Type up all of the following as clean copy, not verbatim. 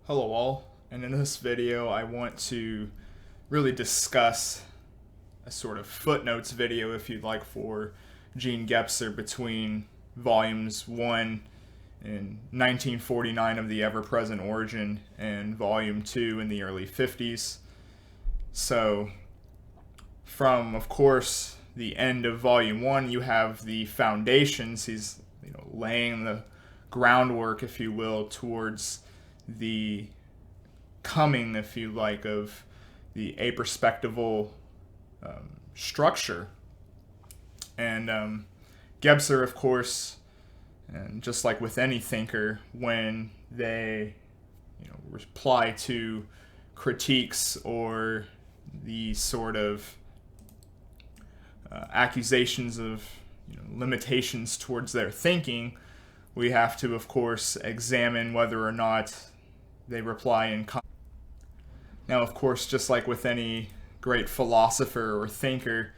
Hello all, and in this video I want to really discuss a sort of footnotes video, if you'd like, for Jean Gebser between volumes 1 in 1949 of the Ever-Present Origin and volume 2 in the early 50s. So from, of course, the end of volume 1, you have the foundations. He's laying the groundwork, if you will, towards the coming, if you like, of the aperspectival structure. And Gebser, of course, and just like with any thinker, when they reply to critiques or the sort of accusations of limitations towards their thinking, we have to, of course, examine whether or not they reply in Now, of course, just like with any great philosopher or thinker,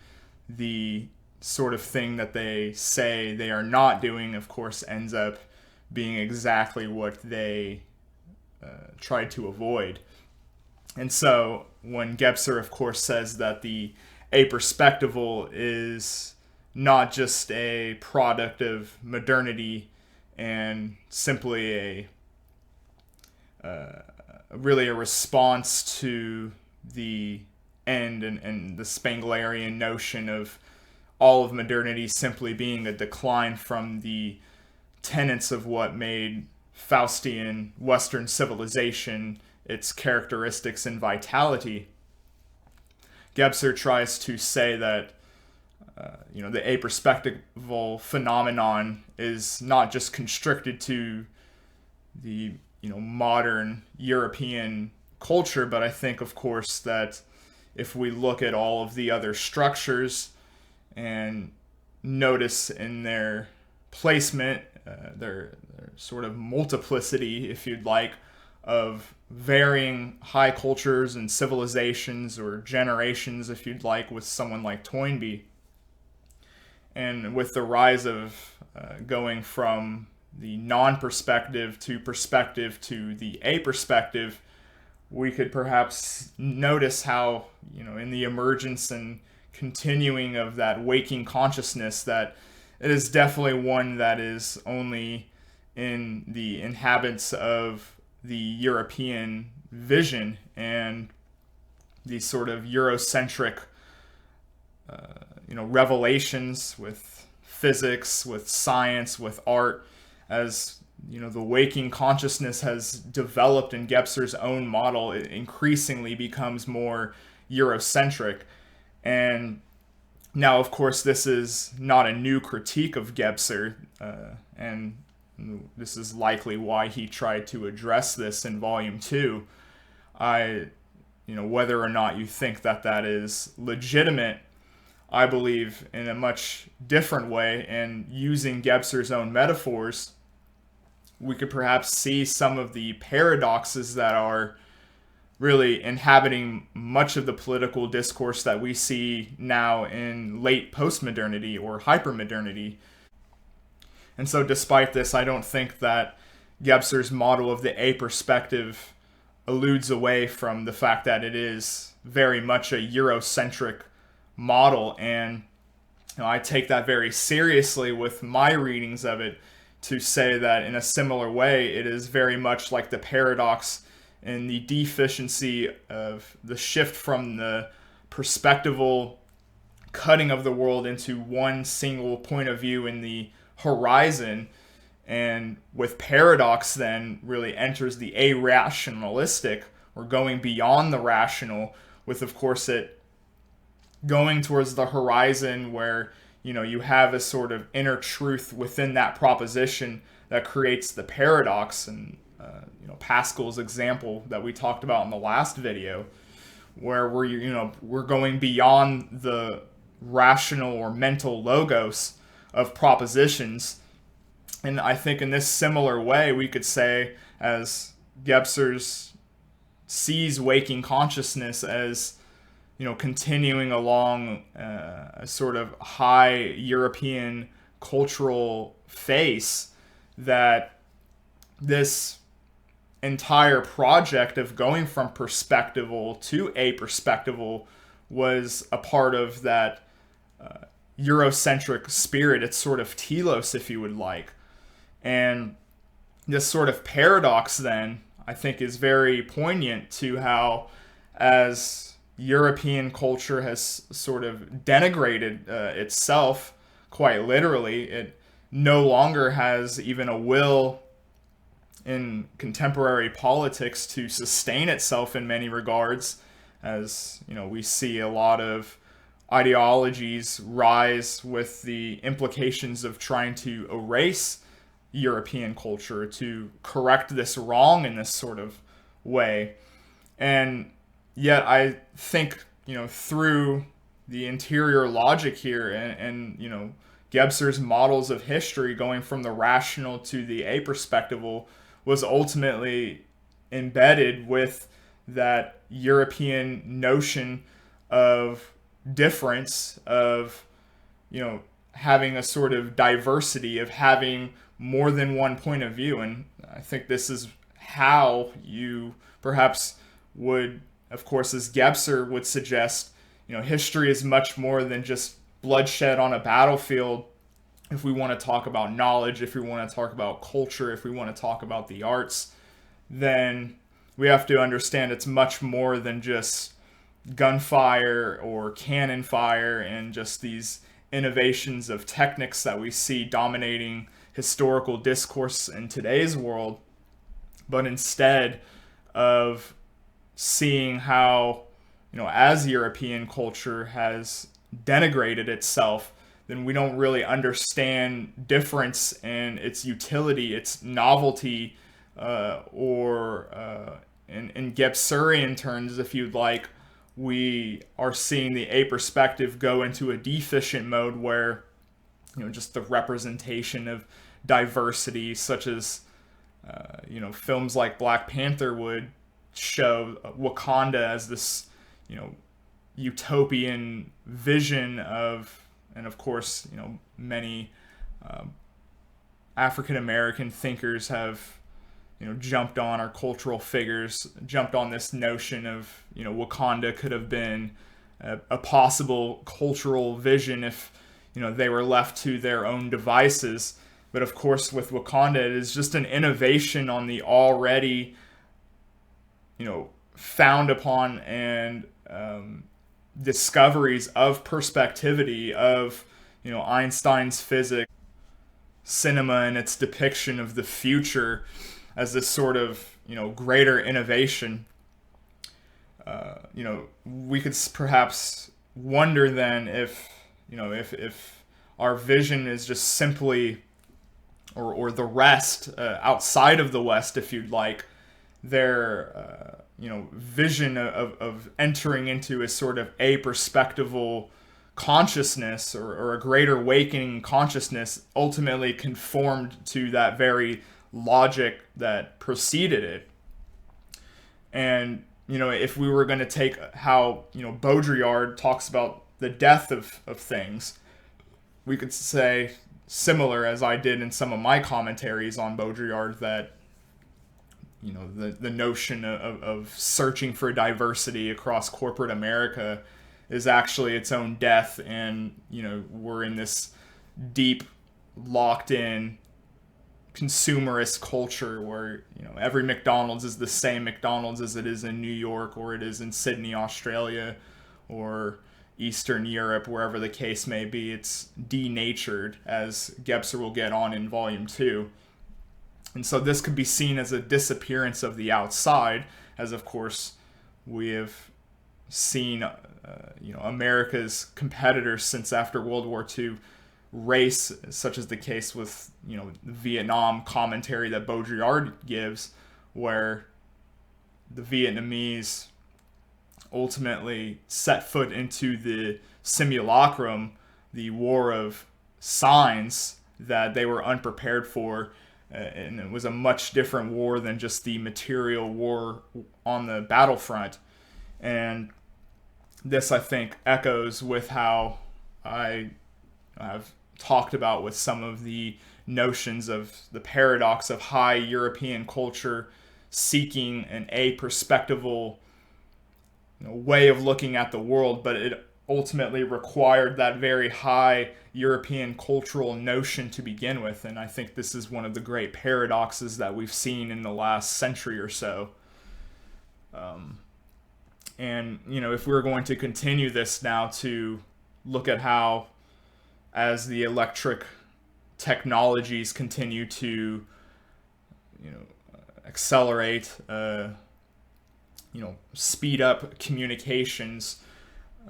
the sort of thing that they say they are not doing, of course, ends up being exactly what they tried to avoid. And so when Gebser, of course, says that the aperspectival is not just a product of modernity and simply really a response to the end and the Spenglerian notion of all of modernity simply being a decline from the tenets of what made Faustian Western civilization its characteristics and vitality. Gebser tries to say that the aperspectival phenomenon is not just constricted to the modern European culture, but I think, of course, that if we look at all of the other structures and notice in their placement, their sort of multiplicity, if you'd like, of varying high cultures and civilizations or generations, if you'd like, with someone like Toynbee. And with the rise of going from the non-perspective to perspective to the aperspective, we could perhaps notice how, in the emergence and continuing of that waking consciousness, that it is definitely one that is only in the inhabitants of the European vision and the sort of Eurocentric revelations with physics, with science, with art, as the waking consciousness has developed in Gebser's own model. It increasingly becomes more Eurocentric. And now, of course, this is not a new critique of Gebser, and this is likely why he tried to address this in Volume 2. Whether or not you think that that is legitimate, I believe in a much different way, and using Gebser's own metaphors, we could perhaps see some of the paradoxes that are really inhabiting much of the political discourse that we see now in late postmodernity or hypermodernity. And so despite this, I don't think that Gebser's model of the aperspective alludes away from the fact that it is very much a Eurocentric model, and I take that very seriously with my readings of it, to say that in a similar way it is very much like the paradox and the deficiency of the shift from the perspectival cutting of the world into one single point of view in the horizon, and with paradox then really enters the arationalistic, or going beyond the rational, with, of course, it going towards the horizon where you have a sort of inner truth within that proposition that creates the paradox. And Pascal's example that we talked about in the last video, where we're going beyond the rational or mental logos of propositions. And I think in this similar way, we could say, as Gebser sees waking consciousness as continuing along a sort of high European cultural face, that this entire project of going from perspectival to aperspectival was a part of that Eurocentric spirit. It's sort of telos, if you would like. And this sort of paradox, then, I think is very poignant to how, as European culture has sort of denigrated itself, quite literally, it no longer has even a will in contemporary politics to sustain itself in many regards. As you know, we see a lot of ideologies rise with the implications of trying to erase European culture, to correct this wrong in this sort of way. And yet I think, through the interior logic here, and Gebser's models of history going from the rational to the aperspectival was ultimately embedded with that European notion of difference, of having a sort of diversity, of having more than one point of view. And I think this is how you perhaps would, of course, as Gebser would suggest, history is much more than just bloodshed on a battlefield. If we want to talk about knowledge, if we want to talk about culture, if we want to talk about the arts, then we have to understand it's much more than just gunfire or cannon fire and just these innovations of techniques that we see dominating historical discourse in today's world, but instead of seeing how, as European culture has denigrated itself, then we don't really understand difference and its utility, its novelty, or in Gebserian terms, if you'd like, we are seeing the aperspective go into a deficient mode where, just the representation of diversity, such as, films like Black Panther would show Wakanda as this, utopian vision of, and of course, many African American thinkers have, jumped on, our cultural figures jumped on this notion of, Wakanda could have been a possible cultural vision if, they were left to their own devices. But of course, with Wakanda, it is just an innovation on the already, found upon and discoveries of perspectivity, of, Einstein's physics, cinema and its depiction of the future as this sort of, greater innovation. We could perhaps wonder then if, if our vision is just simply, or the rest, outside of the West, if you'd like, their, vision of entering into a sort of aperspectival consciousness, or a greater awakening consciousness, ultimately conformed to that very logic that preceded it. And, if we were going to take how, Baudrillard talks about the death of things, we could say, similar as I did in some of my commentaries on Baudrillard, that, the notion of searching for diversity across corporate America is actually its own death. And, we're in this deep, locked in consumerist culture where, every McDonald's is the same McDonald's as it is in New York, or it is in Sydney, Australia, or Eastern Europe, wherever the case may be. It's denatured, as Gebser will get on in Volume 2. And so this could be seen as a disappearance of the outside, as of course we have seen, America's competitors since after World War II race, such as the case with, the Vietnam commentary that Baudrillard gives, where the Vietnamese ultimately set foot into the simulacrum, the war of signs that they were unprepared for. And it was a much different war than just the material war on the battlefront. And this, I think, echoes with how I have talked about with some of the notions of the paradox of high European culture seeking an aperspectival way of looking at the world, but it ultimately required that very high European cultural notion to begin with. And I think this is one of the great paradoxes that we've seen in the last century or so. And, if we're going to continue this now to look at how, as the electric technologies continue to, accelerate, speed up communications,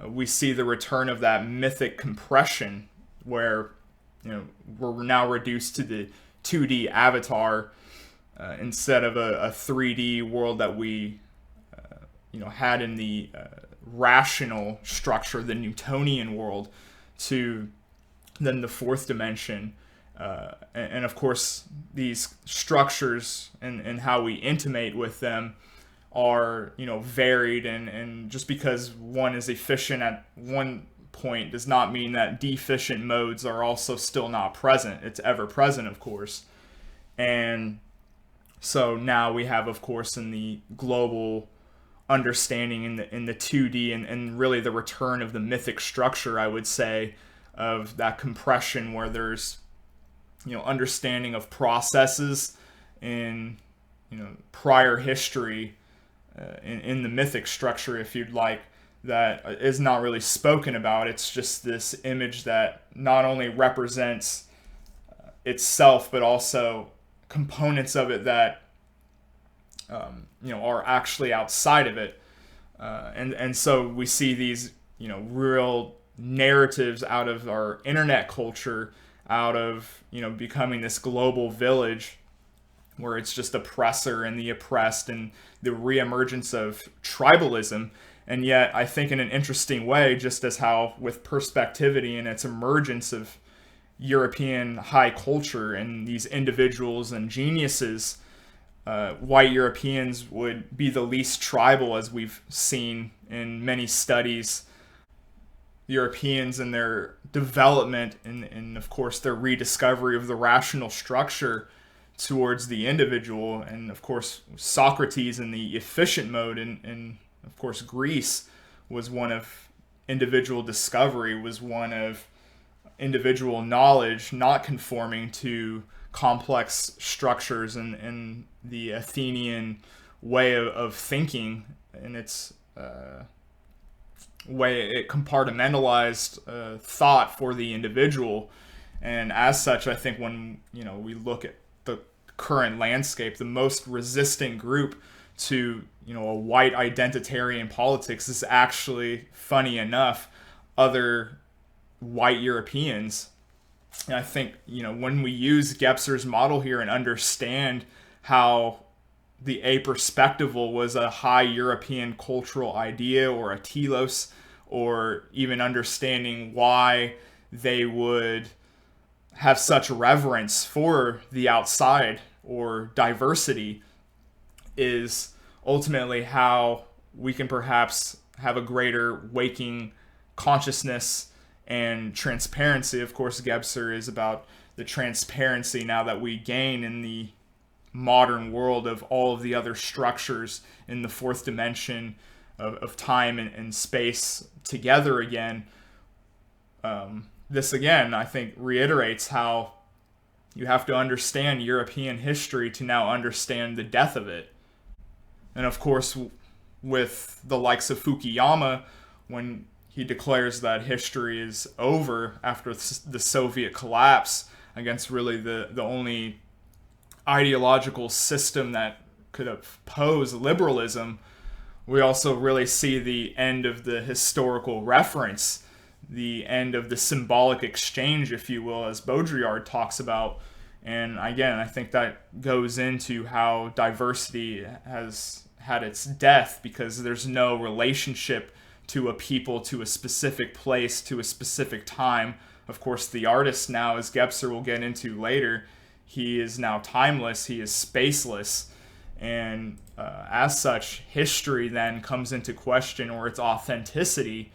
we see the return of that mythic compression where, we're now reduced to the 2D avatar instead of a 3D world that we had in the rational structure, the Newtonian world, to then the fourth dimension. And of course, these structures and how we intimate with them are, varied, and just because one is efficient at one point does not mean that deficient modes are also still not present. It's ever present, of course. And so now we have, of course, in the global understanding in the 2D and really the return of the mythic structure, I would say, of that compression where there's understanding of processes in prior history in the mythic structure, if you'd like, that is not really spoken about. It's just this image that not only represents itself but also components of it that are actually outside of it, and so we see these real narratives out of our internet culture, out of becoming this global village where it's just oppressor and the oppressed, and the reemergence of tribalism. And yet I think in an interesting way, just as how with perspectivity and its emergence of European high culture and these individuals and geniuses, white Europeans would be the least tribal, as we've seen in many studies. Europeans and their development and of course their rediscovery of the rational structure towards the individual, and of course Socrates in the efficient mode, and of course Greece was one of individual discovery, was one of individual knowledge, not conforming to complex structures and the Athenian way of thinking, and its way it compartmentalized thought for the individual. And as such, I think when we look at the current landscape, the most resistant group to a white identitarian politics is actually, funny enough, other white Europeans. And I think, when we use Gebser's model here and understand how the aperspectival was a high European cultural idea or a telos, or even understanding why they would have such reverence for the outside or diversity, is ultimately how we can perhaps have a greater waking consciousness and transparency. Of course, Gebser is about the transparency now that we gain in the modern world of all of the other structures in the fourth dimension of time and space together again. This again, I think, reiterates how you have to understand European history to now understand the death of it. And of course, with the likes of Fukuyama, when he declares that history is over after the Soviet collapse against really the only ideological system that could oppose liberalism, we also really see the end of the historical reference, the end of the symbolic exchange, if you will, as Baudrillard talks about. And again, I think that goes into how diversity has had its death, because there's no relationship to a people, to a specific place, to a specific time. Of course, the artist now, as Gebser will get into later, he is now timeless, he is spaceless, and as such, history then comes into question, or its authenticity.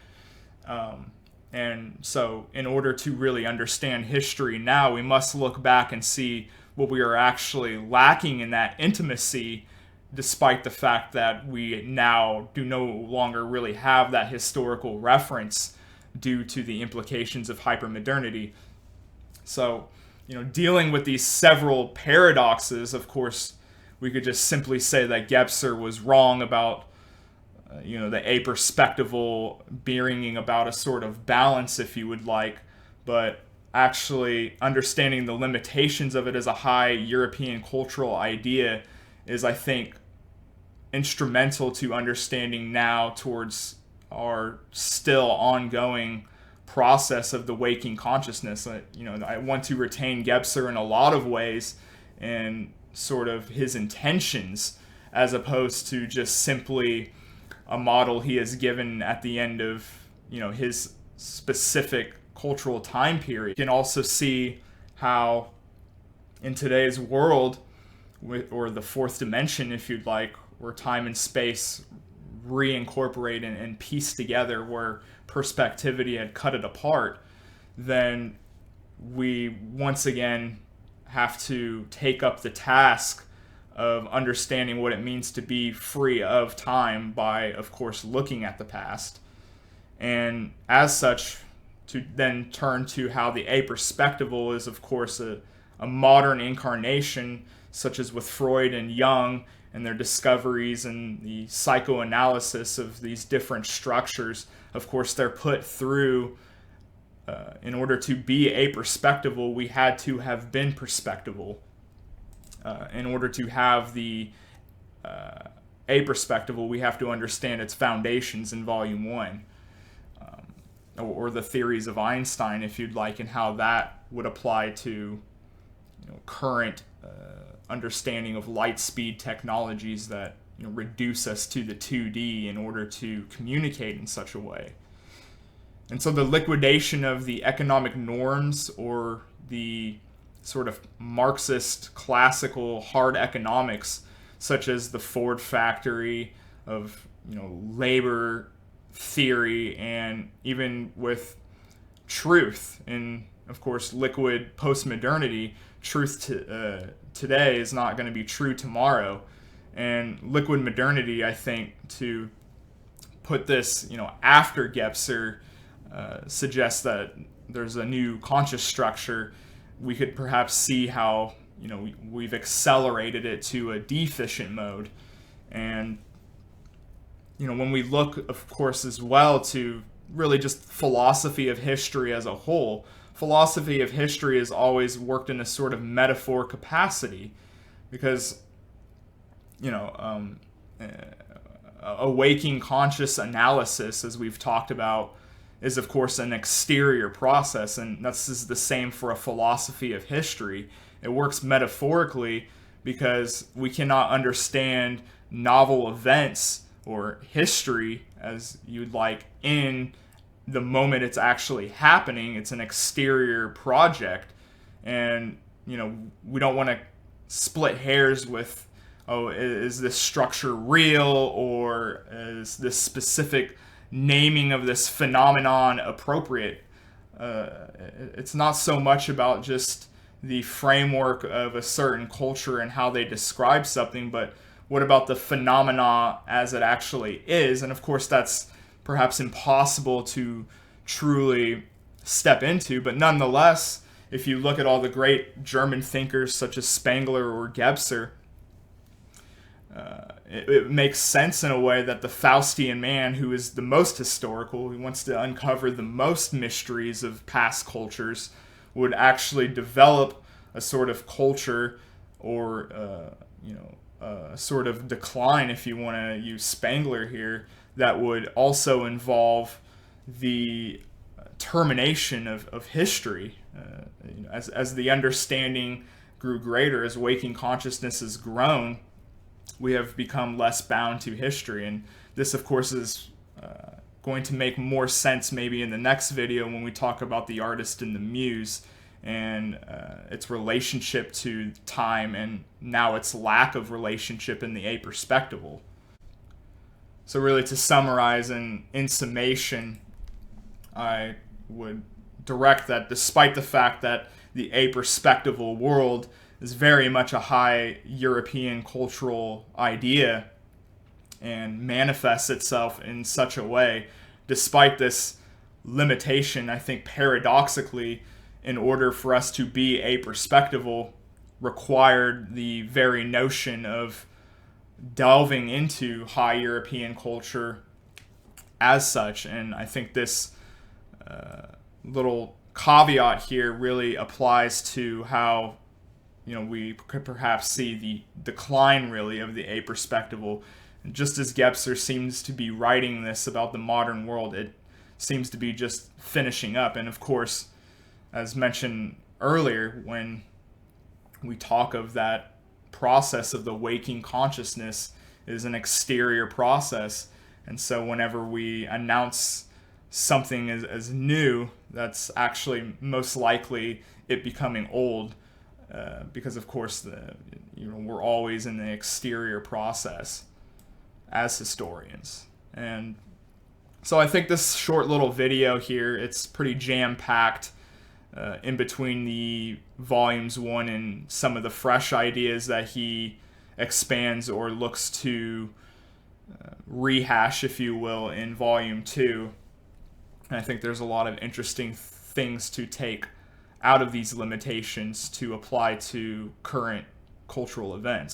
And so in order to really understand history now, we must look back and see what we are actually lacking in that intimacy despite the fact that we now do no longer really have that historical reference due to the implications of hypermodernity. So, dealing with these several paradoxes, of course, we could just simply say that Gebser was wrong about, the aperspectival bringing about a sort of balance, if you would like, but actually understanding the limitations of it as a high European cultural idea is, I think, instrumental to understanding now towards our still ongoing process of the waking consciousness. I want to retain Gebser in a lot of ways and sort of his intentions, as opposed to just simply a model he has given at the end of his specific cultural time period. You can also see how in today's world, or the fourth dimension, if you'd like, where time and space reincorporate and piece together where perspectivity had cut it apart, then we once again have to take up the task of understanding what it means to be free of time by, of course, looking at the past. And as such, to then turn to how the aperspectival is, of course, a modern incarnation, such as with Freud and Jung and their discoveries and the psychoanalysis of these different structures. Of course, they're put through, in order to be aperspectival, we had to have been perspectival. In order to have the aperspectival, we have to understand its foundations in Volume 1. Or the theories of Einstein, if you'd like, and how that would apply to current understanding of light speed technologies that reduce us to the 2D in order to communicate in such a way. And so the liquidation of the economic norms, or the sort of Marxist classical hard economics, such as the Ford factory of labor theory, and even with truth in, of course, liquid postmodernity, truth today is not going to be true tomorrow. And liquid modernity, I think, to put this after Gebser, suggests that there's a new conscious structure. We could perhaps see how we've accelerated it to a deficient mode. And when we look, of course, as well to really just philosophy of history as a whole, philosophy of history has always worked in a sort of metaphor capacity, because a waking conscious analysis, as we've talked about, is of course an exterior process, and this is the same for a philosophy of history. It works metaphorically because we cannot understand novel events or history, as you'd like, in the moment it's actually happening. It's an exterior project, and we don't want to split hairs with, is this structure real, or is this specific naming of this phenomenon appropriate? It's not so much about just the framework of a certain culture and how they describe something, but what about the phenomena as it actually is? And of course, that's perhaps impossible to truly step into, but nonetheless, if you look at all the great German thinkers such as Spengler or Gebser, it makes sense in a way that the Faustian man, who is the most historical, who wants to uncover the most mysteries of past cultures, would actually develop a sort of culture, or a sort of decline, if you want to use Spengler here, that would also involve the termination of history. As the understanding grew greater, as waking consciousness has grown, we have become less bound to history. And this, of course, is going to make more sense maybe in the next video when we talk about the artist and the muse, and its relationship to time, and now its lack of relationship in the aperspectival. So really, to summarize and in summation, I would direct that despite the fact that the aperspectival world is very much a high European cultural idea and manifests itself in such a way, despite this limitation. I think paradoxically, in order for us to be aperspectival, required the very notion of delving into high European culture as such. And I think this little caveat here really applies to how we could perhaps see the decline really of the aperspectival. Just as Gebser seems to be writing this about the modern world, it seems to be just finishing up. And of course, as mentioned earlier, when we talk of that process of the waking consciousness, is an exterior process. And so whenever we announce something as new, that's actually most likely it becoming old, because of course we're always in the exterior process as historians. And so I think this short little video here, it's pretty jam-packed in between the volumes 1 and some of the fresh ideas that he expands or looks to rehash, if you will, in volume 2. And I think there's a lot of interesting things to take out of these limitations to apply to current cultural events.